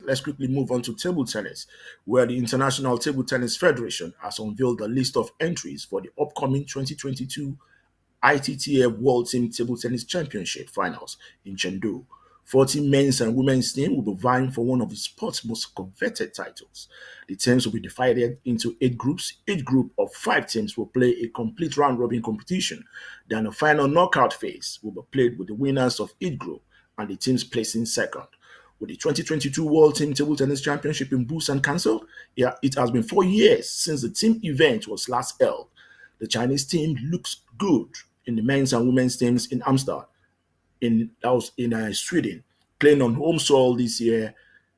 let's quickly move on to table tennis, where the International Table Tennis Federation has unveiled a list of entries for the upcoming 2022 ITTF World Team Table Tennis Championship finals in Chengdu. 40 men's and women's teams will be vying for one of the sport's most coveted titles. The teams will be divided into 8 groups. Each group of 5 teams will play a complete round robin competition. Then a final knockout phase will be played with the winners of each group and the teams placing second. With the 2022 World Team Table Tennis Championship in Busan cancelled, yeah, it has been 4 years since the team event was last held. The Chinese team looks good in the men's and women's teams in Amsterdam, in Sweden, playing on home soil this year.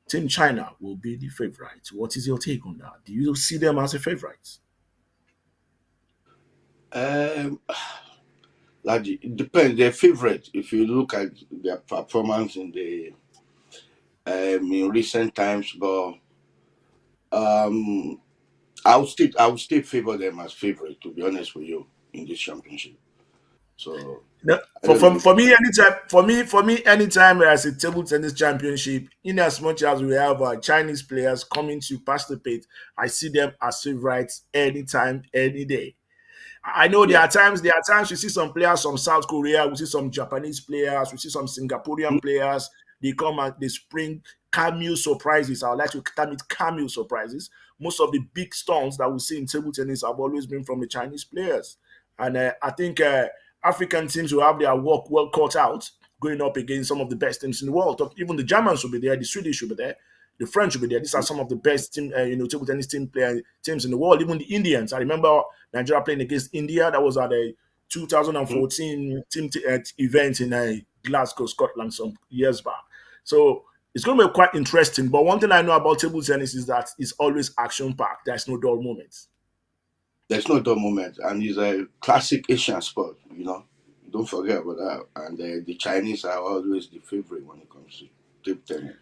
Team China will be the favorite. What is your take on that? Do you see them as a favorite? Um, Ladi, it depends. Their favorite. If you look at their performance in recent times, but um, I would still favor them as favorite. To be honest with you, in this championship. So No, I don't know. for me, anytime anytime there's a table tennis championship, in as much as we have Chinese players coming to participate, I see them as favorites anytime, any day. I know Yeah. there are times we see some players from South Korea, we see some Japanese players, we see some Singaporean players. They come and they spring cameo surprises. I would like to term it cameo surprises. Most of the big stones that we see in table tennis have always been from the Chinese players, and I think African teams will have their work well cut out going up against some of the best teams in the world. Even the Germans will be there, the Swedish will be there, the French will be there. These are some of the best table tennis teams in the world. Even the Indians. I remember Nigeria playing against India. That was at a Mhm. 2014 event in Glasgow, Scotland, some years back. So it's going to be quite interesting. But one thing I know about table tennis is that it's always action packed. There's no dull moments. There's no dull moment, and it's a classic Asian sport. Don't forget about that. And the Chinese are always the favorite when it comes to table tennis.